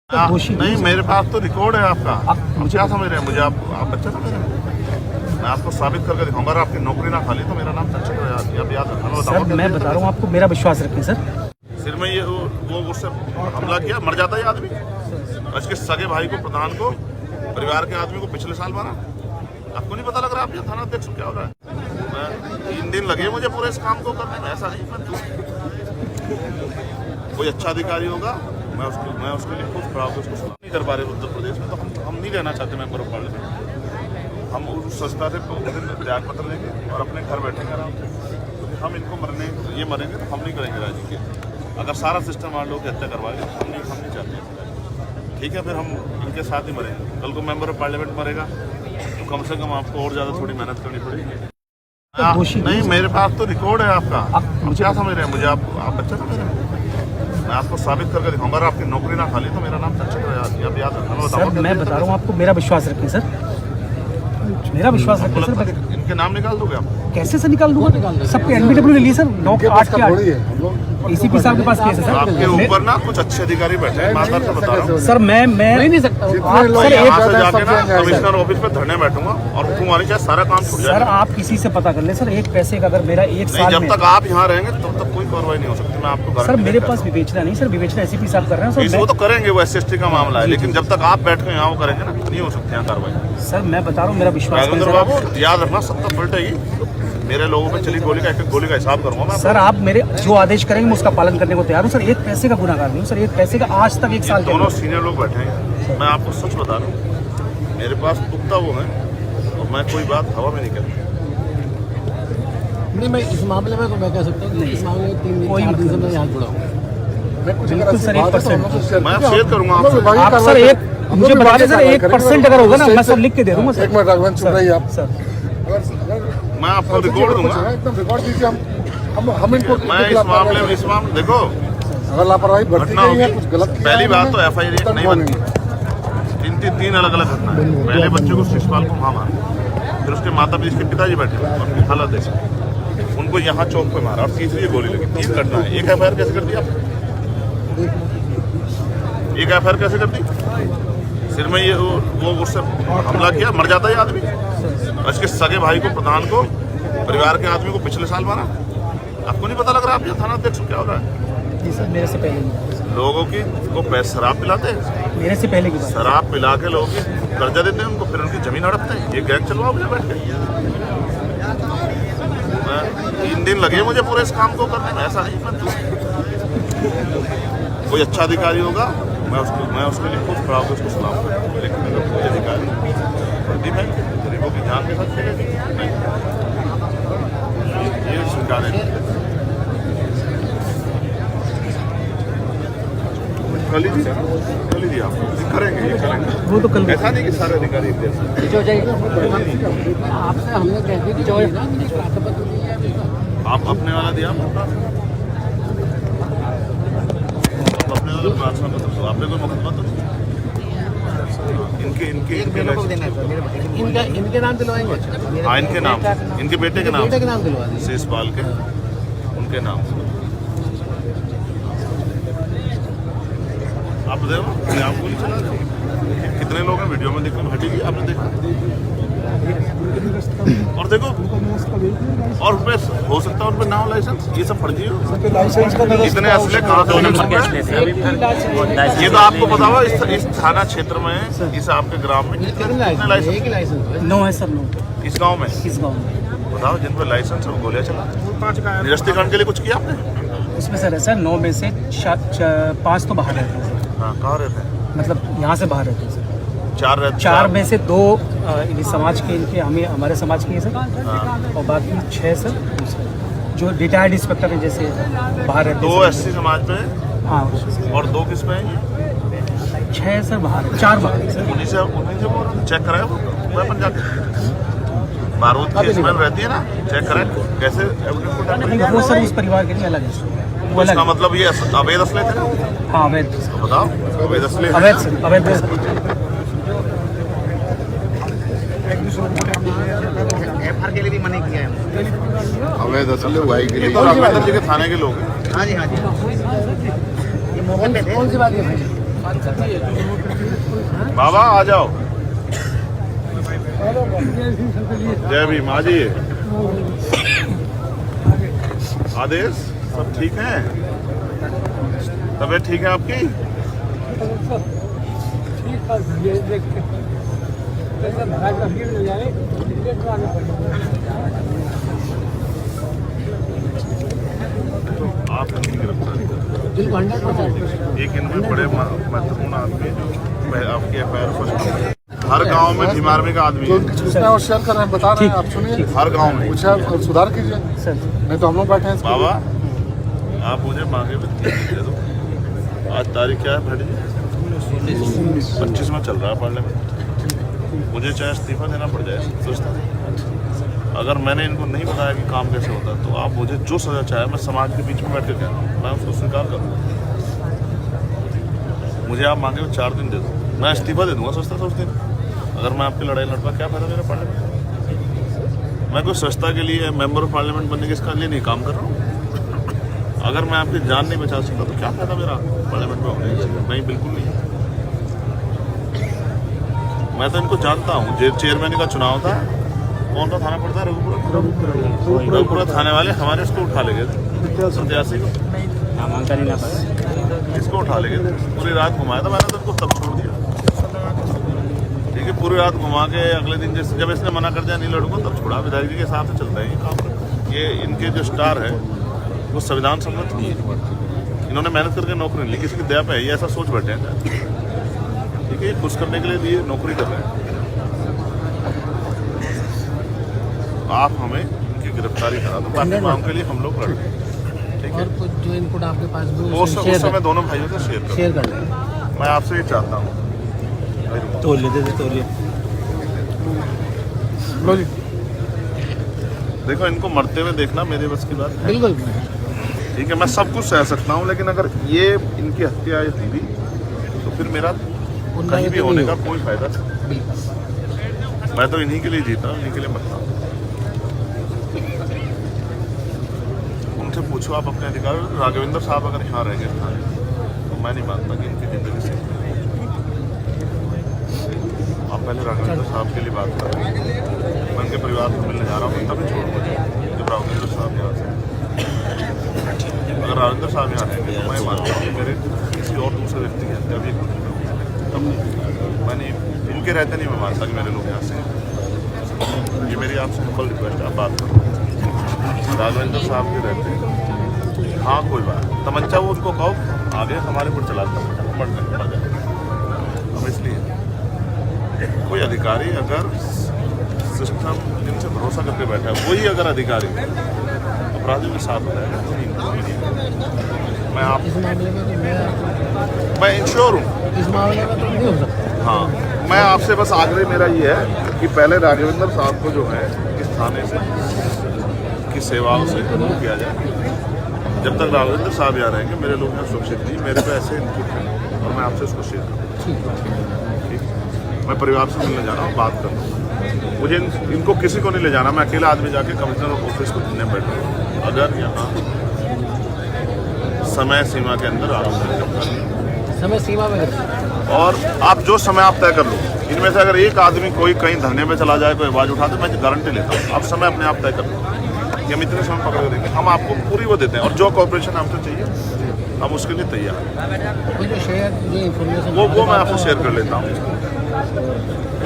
नहीं, मेरे पास तो रिकॉर्ड है आपका। आप क्या समझ रहे हैं मुझे? आप बच्चा समझ रहे हैं? मैं आपको साबित करके दिखाऊंगा। अगर आपकी नौकरी ना खाली तो मेरा नाम आप याद रखना। सर मैं बता रहा हूँ आपको, मेरा विश्वास रखें सर। सिर में ये वो उससे हमला किया, मर जाता है आदमी। इसके सगे भाई को, प्रधान को, परिवार के आदमी को पिछले साल मारा। आपको नहीं पता लग रहा? आप ये थाना अध्यक्ष क्या हो रहा है? 3 दिन लगे मुझे पूरे इस काम को करने में। ऐसा नहीं, कोई अच्छा अधिकारी होगा मैं उसके लिए खुद खड़ा होकर उसको सलाह नहीं कर पा रहे उत्तर प्रदेश में। तो हम नहीं रहना चाहते मेंबर ऑफ पार्लियामेंट। हम उस संस्था से त्याग पत्र लेंगे और अपने घर बैठेंगे आराम से। क्योंकि हम इनको मरेंगे तो हम नहीं करेंगे राजी के। अगर सारा सिस्टम मान लो कि हत्या करवाएंगे तो हम नहीं चाहते। ठीक है, फिर हम इनके साथ ही मरेंगे। कल को मेंबर ऑफ पार्लियामेंट मरेगा तो कम से कम आपको और ज़्यादा थोड़ी मेहनत करनी पड़ेगी। नहीं, मेरे पास तो रिकॉर्ड है आपका। आप क्या समझ रहे हैं मुझे? आप बच्चा समझ रहे हैं? मैं आपको साबित करके दिखाऊंगा। अगर आपकी नौकरी ना खाली तो मेरा नाम आप याद रखना। सर मैं बता रहा हूँ आपको, मेरा विश्वास रखें सर। मेरा विश्वास रखें सर। इनके नाम निकाल दोगे आप? कैसे से निकाल दूंगा? सबके एनबीडब्ल्यू ने ली सर। 9 के 8 के 8 एसीपी साहब के पास केस है सर। आपके ऊपर ना कुछ अच्छे अधिकारी बैठे हैं, ईमानदार से बता रहा हूँ सर। मैं नहीं सकता। आप सर यहाँ से जाके ना कमिश्नर ऑफिस पे धरने बैठूंगा और तुम्हारी चाहे सारा काम छूट जाएगा। सर आप किसी से पता कर ले सर। एक पैसे का अगर मेरा 1 साल जब तक आप यहाँ रहेंगे तब तक कोई कार्रवाई नहीं हो सकती। मैं आपको सर, मेरे पास विवेचना नहीं सर। विवेचना एसीपी साहब कर रहे हैं सर। वो तो करेंगे, वो SC का मामला है। लेकिन जब तक आप बैठ के यहाँ वो करेंगे ना, नहीं हो सकती यहाँ कार्रवाई। सर मैं बता रहा हूँ, मेरा विश्वास राघवेंद्र बाबू याद रखना, सत्ता पलटेगी। मेरे लोगों पे चली गोली का एक गोली का हिसाब करूंगा मैं। सर आप मेरे जो आदेश करेंगे मैं उसका पालन करने को तैयार हूँ सर। 1 पैसे का गुनाहगार नहीं हूँ सर। 1 पैसे का आज तक 1 साल दोनों सीनियर लोग बैठे हैं। मैं आपको सच बता रहा हूँ, मेरे पास पुख्ता वो है और मैं कोई बात हवा में नहीं करता। नहीं, मैं इस मामले में तो मैं कह सकता हूँ इस मामले में 3 दिन से मैं यहाँ जुड़ा हूँ। बिल्कुल सर। 1% मैं शेयर करूंगा आपसे। आप सर मुझे बता दें सर, 1% अगर होगा ना मैं सब लिख के दे दूंगा सर। एक मिनट राघवेंद्र, सुन रही आप सर। मैं आपको रिकॉर्ड दूंगा। एकदम रिकॉर्ड दीजिए। हम इनको मैं इस मामले देखो, अगर लापरवाही घटना होगी। कुछ गलत पहली बात तो FIR नहीं बनती। 3 अलग अलग घटना है। पहले बच्चे को शिशुपाल को वहाँ मारा, फिर उसके माता पिता, इसके पिताजी बैठे और हालत ऐसी, उनको यहाँ चौक पे मारा और तीसरी गोली लगी। 3 घटना है। एक FIR कैसे कर दी आप? एक FIR कैसे कर दी? सिर में ये वो उससे हमला किया, मर जाता है आदमी। इसके सगे भाई को, प्रधान को, परिवार के आदमी को पिछले साल मारा। आपको नहीं पता लग रहा? आप ये थाना अध्यक्ष क्या हो रहा है? जी सर, मेरे से पहले लोगों की को पैसे शराब पिलाते हैं। मेरे से पहले की बात। शराब पिला के लोगों की कर्जा देते हैं उनको, फिर उनकी जमीन हड़पते हैं। ये गैंग चलवाओ मुझे बैठ के। 3 दिन लगे मुझे पूरे इस काम को करने में। ऐसा नहीं, कोई अच्छा अधिकारी होगा मैं उसके लिए खुद खड़ा होकर उसको सलाम करूँगा। लेकिन अगर कोई अधिकारी प्रदीप है गरीबों की जान के साथ खेलेगी, नहीं, ये स्वीकार है। कल ही दिया आपको, करेंगे ये करेंगे। वो तो कल ऐसा नहीं कि सारे अधिकारी आपसे हमने कह दी कि आप अपने वाला दिया, अपने वाला प्रार्थना पत्र दो। आपने कोई मुकदमा तो इनके नाम दिलवाएंगे। हाँ, इनके नाम, इनके बेटे के नाम दिलवा दें। शिशुपाल के, उनके नाम। आप देखो, आप गोली चला रहे हैं। कितने लोग हैं वीडियो में देखने में हटेगी? आपने देखा? और देखो, और उनपे हो सकता है उनपे नाम लाइसेंस, ये सब फर्जी हो। इतने असले कहाँ से? ये तो आपको पता होगा इस थाना क्षेत्र में, इस आपके ग्राम में कितने लाइसेंस? 9 है सर। 9 इस गांव में? इस गाँव में बताओ, जिन पर लाइसेंस है वो गोलियां चला। निरस्तीकरण के लिए कुछ किया आपने? उसमें सर है सर 9 में से 5 तो बाहर रहते हैं। हाँ, कहाँ रहते हैं? मतलब यहाँ से बाहर रहते हैं सर। 4 रहते हैं। 4 में से 2 इस समाज के, इनके हमारे समाज के हैं सर। और बाकी 6 सर जो रिटायर्ड इंस्पेक्टर हैं, जैसे बाहर रहते हैं। 2 SC समाज पे? हाँ। और 2 किस पे हैं? 6 सर बाहर, 4 बाहर है सर। उन्हीं से चेक कराया वो वेपन जाके? बारूद की स्मेल रहती है ना, चेक कराए कैसे? वो सर उस परिवार के लिए अलग है। वो अलग। इसका मतलब ये अवैध असले थे? हाँ, अवैध। तो बताओ, अवैध असले? अवैध सर, अवैध। FR के लिए भी मना किया है। अवैध असले उगाई के लिए राघवेंद्र जी के थाने के लोग हैं। हाँ जी, हाँ जी। ये मौके पे थे। कौन सी बात है? बाबा आ जाओ। जय भीम, आ जाइए। आदेश सब ठीक है? तबीयत ठीक है आपकी? आप इनकी गिरफ्तारी बिल्कुल 100%। एक इनमें बड़े महत्वपूर्ण आदमी जो आपकी एफआईआर फर्स्ट हर गांव में भीम आर्मी का आदमी है। सूचना और शेयर कर रहे हैं, बता रहे हैं, आप सुनिए। हर गांव में कुछ है सुधार कीजिए, नहीं तो हम लोग बैठे हैं। बाबा आप मुझे मांगे में 3 दिन दे दो। आज तारीख क्या है भाई जी? 25 में चल रहा है पार्लियामेंट। मुझे चाहे इस्तीफा देना पड़ जाए, सोचता नहीं। अगर मैंने इनको नहीं बताया कि काम कैसे होता है, तो आप मुझे जो सजा चाहे, मैं समाज के बीच में बैठ कर मैं उसको स्वीकार करूँगा। मुझे आप मांगे में 4 दिन दे दो, मैं इस्तीफा दे दूंगा सोचता उस दिन। अगर मैं आपकी लड़ाई लड़ता, क्या फायदा मेरा पार्लियामेंट? मैं कोई स्वच्छता के लिए मेंबर ऑफ पार्लियामेंट बनने के इसका लिए नहीं काम कर रहा हूँ। अगर मैं आपकी जान नहीं बचा सकता, तो क्या फायदा मेरा पार्लियामेंट में होने का? नहीं, बिल्कुल नहीं। मैं तो इनको जानता हूँ। चेयरमैन का चुनाव था, कौन सा थाना पड़ता है? रघुपुरा थाने वाले हमारे इसको उठा ले गए थे, प्रत्याशी को नामांकन ही ना पाया। इसको उठा ले गए थे। पूरी रात घुमाया था मैंने, तो इनको तब छोड़ दिया। ठीक है, पूरी रात घुमा के अगले दिन जब इसने मना कर दिया नहीं लड़ूंगा, तब छोड़ा। विधायक जी के हिसाब से चलता है ये काम। ये इनके जो स्टार है वो संविधान सम्मत नहीं है। इन्होंने मेहनत करके नौकरी नहीं ली, किसी की दया पे है, ये ऐसा सोच बैठे हैं। ठीक है, खुश करने के लिए दिए नौकरी कर रहे हैं। आप हमें इनकी गिरफ्तारी करा दो, बाकी काम के लिए हम लोग लड़ रहे हैं। ठीक है, और कुछ जो इनपुट आपके पास भी वो उस समय दोनों भाइयों से शेयर कर लें। मैं आपसे ये चाहता हूँ। तोलिए दे तोलिए। लो जी, देखो, इनको मरते हुए देखना मेरे बस की बात है। बिल्कुल ठीक है, मैं सब कुछ सह सकता हूँ, लेकिन अगर ये इनकी हत्या हुई तो फिर मेरा कहीं भी होने का कोई फायदा नहीं। मैं तो इन्हीं के लिए जीता हूँ, इन्हीं के लिए मरता हूँ। उनसे पूछो आप अपने अधिकार। राघवेंद्र साहब अगर यहाँ रह गए तो मैं नहीं मानता कि इनकी जिंदगी से। आप पहले राघवेंद्र साहब के लिए बात करें। मैं उनके परिवार को मिलने जा रहा हूँ, तभी छोड़ूंगा जब राघवेंद्र साहब यहाँ से। अगर राघवेंद्र साहब यहाँ रहेंगे तो मैं मानता हूँ कि मेरे किसी और दूसरे व्यक्ति की हत्या भी मैंने इनके रहते नहीं मैं मानता कि मेरे लोग यहाँ से। ये मेरी आपसे हम्बल रिक्वेस्ट है, आप बात करो। राघवेंद्र साहब के रहते हाँ कोई बात, तमंचा वो उनको कहो आगे हमारे ऊपर चलाता मर जाए। अब इसलिए कोई अधिकारी अगर सिस्टम जिनसे भरोसा करके बैठा है, वही अगर अधिकारी अपराधियों के साथ हो जाएगा, मैं आप इस मामले में तो मैं इंश्योर हूँ। इस मामले में तो नहीं हो सकता। हाँ, मैं आपसे बस आग्रह मेरा ये है कि पहले राघवेंद्र साहब को जो है इस थाने से की सेवाओं से दूर किया जाए। जब तक राघवेंद्र साहब यहाँ रहेंगे मेरे लोग यहाँ सुरक्षित नहीं। मेरे पे ऐसे इनपुट है और मैं आपसे उसको शेयर करूँ। ठीक, मैं परिवार से मिलने जा रहा हूँ, बात कर रहा हूँ। मुझे इनको किसी को नहीं ले जाना। मैं अकेला आदमी जाके कमिश्नर ऑफिस को ढूंढने बैठूँ। अगर यहाँ समय सीमा के अंदर आरोप समय सीमा में करते और आप जो समय आप तय कर लो, इनमें से अगर एक आदमी कोई कहीं धरने में चला जाए, कोई आवाज उठा दे, मैं गारंटी लेता हूँ आप समय अपने आप तय कर लो कि हम इतने समय पकड़ देंगे। हम आपको पूरी वो देते हैं और जो कॉर्पोरेशन हमसे चाहिए हम उसके लिए तैयार हैं। वो मैं आपको शेयर कर लेता हूँ।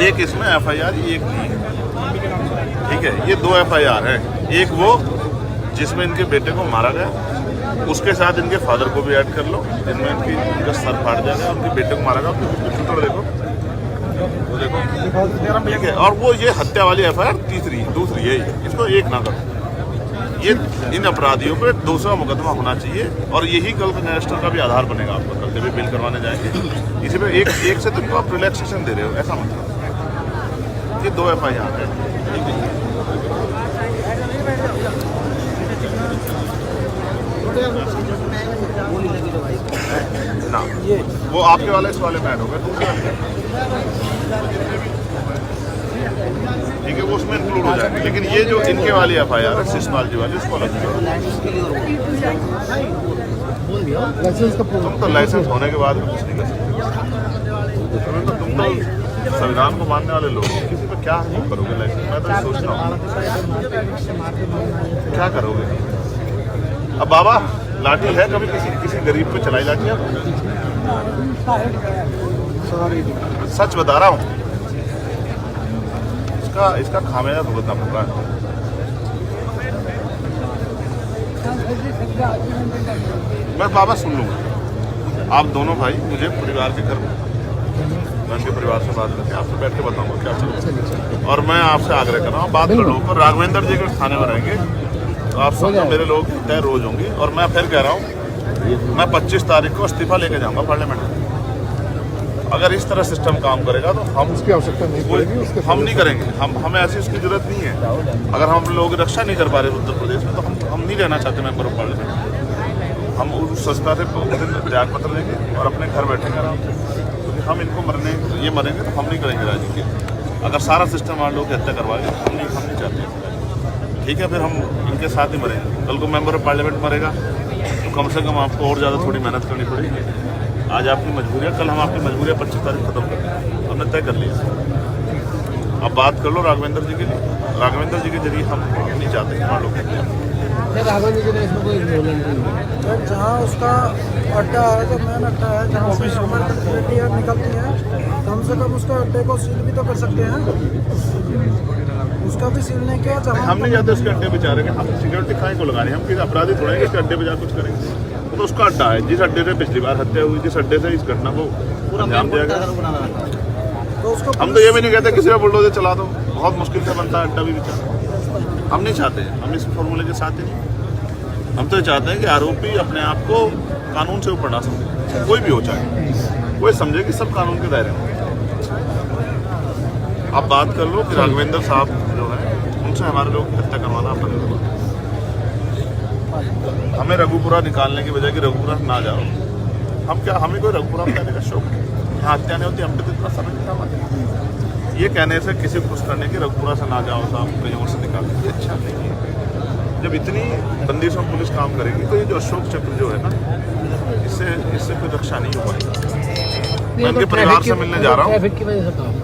एक इसमें FIR, एक नहीं है। ठीक है, ये 2 FIR है। एक वो जिसमें इनके बेटे को मारा गया, उसके साथ इनके फादर को भी ऐड कर लो, जिनमें इनका सर फाड़ जाएगा, उनके बेटे को मारा गया। देखो वो देखो, ठीक है। और वो ये हत्या वाली FIR दूसरी है, इसको एक ना करो। ये इन अपराधियों पर दूसरा मुकदमा होना चाहिए और यही कल का रजिस्टर का भी आधार बनेगा आपका। कल जब भी बिल करवाने जाएंगे इसी पे एक से तुमको आप रिलैक्सेशन दे रहे हो, ऐसा मतलब। ये 2 FIR है। ना वो आपके वाले इस वाले में ऐड हो गए, दूसरे वाले ठीक है, वो उसमें इंक्लूड हो जाएगी। लेकिन ये जो इनके वाली FIR है शिशपाल जी वाली, उसको अलग लाइसेंस का तुम तो लाइसेंस होने के बाद भी कुछ नहीं कर सकते। तुम तो संविधान को मानने वाले लोग हो, किसी पे क्या हुक्म करोगे लाइसेंस? मैं तो ये सोचता हूँ क्या करोगे। अब बाबा लाठी है कभी किसी गरीब पे चलाई लाठी है? सच बता रहा हूँ, इसका खामियाजा भुगतना पड़ रहा है। मैं बाबा सुन लूंगा, आप दोनों भाई मुझे परिवार के घर में, मैं उनके परिवार से बात करके आपसे बैठ के बताऊंगा क्या चल रहा है। और मैं आपसे आग्रह कर रहा हूँ, बात कर लोगों को राघवेंद्र जी के थाने में रहेंगे तो आप समझो मेरे लोग तय रोज होंगी। और मैं फिर कह रहा हूँ, मैं 25 तारीख को इस्तीफा लेके जाऊंगा पार्लियामेंट में। अगर इस तरह सिस्टम काम करेगा तो हम उसकी आवश्यकता नहीं पड़ेगी, उसके हम नहीं करेंगे। हमें ऐसी उसकी जरूरत नहीं है। अगर हम लोग रक्षा नहीं कर पा रहे उत्तर प्रदेश में तो हम नहीं रहना चाहते मेंबर ऑफ पार्लियामेंट। हम उस संस्था से त्याग पत्र लेंगे और अपने घर बैठेंगे आराम से, क्योंकि हम इनको मरेंगे तो हम नहीं करेंगे राजनीति। अगर सारा सिस्टम मान लो कि हत्या करवाएंगे हम नहीं चाहते। ठीक है, फिर हम इनके साथ ही मरेंगे। कल को मेंबर ऑफ पार्लियामेंट मरेगा तो कम से कम आपको और ज़्यादा थोड़ी मेहनत करनी पड़ेगी। आज आपकी मजबूरियाँ, कल हम आपकी मजबूरियाँ 25 तारीख खत्म कर देंगे, हमने तय कर लिया। अब बात कर लो राघवेंद्र जी के लिए। राघवेंद्र जी के जरिए हम नहीं चाहते कि मान लो राघवेंद्र जी ने इसमें कोई रोल नहीं है। जहाँ उसका अड्डा है, जो मेन अड्डा है, जहाँ से हमारी निकलती है, कम से कम उसका अड्डे को सील भी तो कर सकते हैं। उसका भी सील नहीं किया। हम नहीं चाहते उसके अड्डे पे जा रहे हैं। हम सिक्योरिटी खाई को लगानी, हम किसी अपराधी थोड़े हैं इसके अड्डे पे जा कुछ करेंगे। वो तो उसका अड्डा है, जिस अड्डे से पिछली बार हत्या हुई, जिस अड्डे से इस घटना को अंजाम दिया गया। तो उसको हम तो ये भी नहीं कहते किसी का बुलडोजर चला दो, बहुत मुश्किल से बनता है अड्डा भी बेचारा। हम नहीं चाहते, हम इस फॉर्मूले के साथ ही नहीं। हम तो ये चाहते हैं कि आरोपी अपने आप को कानून से ऊपर ना समझे, कोई भी हो चाहे, कोई समझे कि सब कानून के दायरे में। आप बात कर लो कि राघवेंद्र साहब जो है उनसे हमारे लोग की हत्या करवाना बंद करो। हमें रघुपुरा निकालने की बजाय कि रघुपुरा ना जाओ, हमें कोई रघुपुरा में जाने का शौक नहीं। यहाँ हत्या नहीं होती, हम पे तो इतना समय नहीं आता। ये कहने से किसी को खुश करने की रघुपुरा से ना जाओ साहब, कहीं और से निकाल देंगे, अच्छा नहीं है। जब इतनी बंदिशों पुलिस काम करेगी तो ये जो अशोक चक्र जो है ना, इससे कोई रक्षा नहीं हो पाएगी। मैं उनके परिवार से मिलने जा रहा हूँ।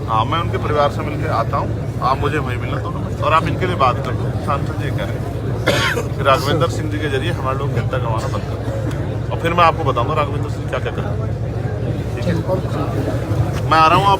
हाँ, मैं उनके परिवार से मिलकर आता हूँ, आप मुझे वहीं मिलना दोनों में। और आप इनके लिए बात कर लो, सांसद जी कह रहे हैं कि राघवेंद्र सिंह जी के जरिए हमारे लोग हत्या करवाना बंद कर, और फिर मैं आपको बताऊंगा राघवेंद्र सिंह क्या क्या करें। ठीक है, मैं आ रहा हूँ। आप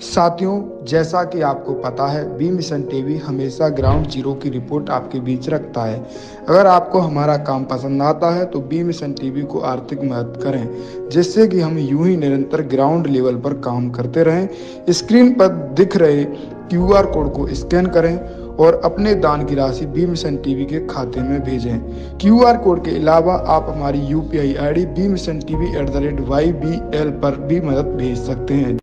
साथियों, जैसा कि आपको पता है, बी मिशन टीवी हमेशा ग्राउंड जीरो की रिपोर्ट आपके बीच रखता है। अगर आपको हमारा काम पसंद आता है तो बी मिशन टीवी को आर्थिक मदद करें, जिससे कि हम यूं ही निरंतर ग्राउंड लेवल पर काम करते रहें। स्क्रीन पर दिख रहे QR कोड को स्कैन करें और अपने दान की राशि बी मिशन टीवी के खाते में भेजें। QR कोड के अलावा आप हमारी UPI ID BMissionTV@YBL पर भी मदद भेज सकते हैं।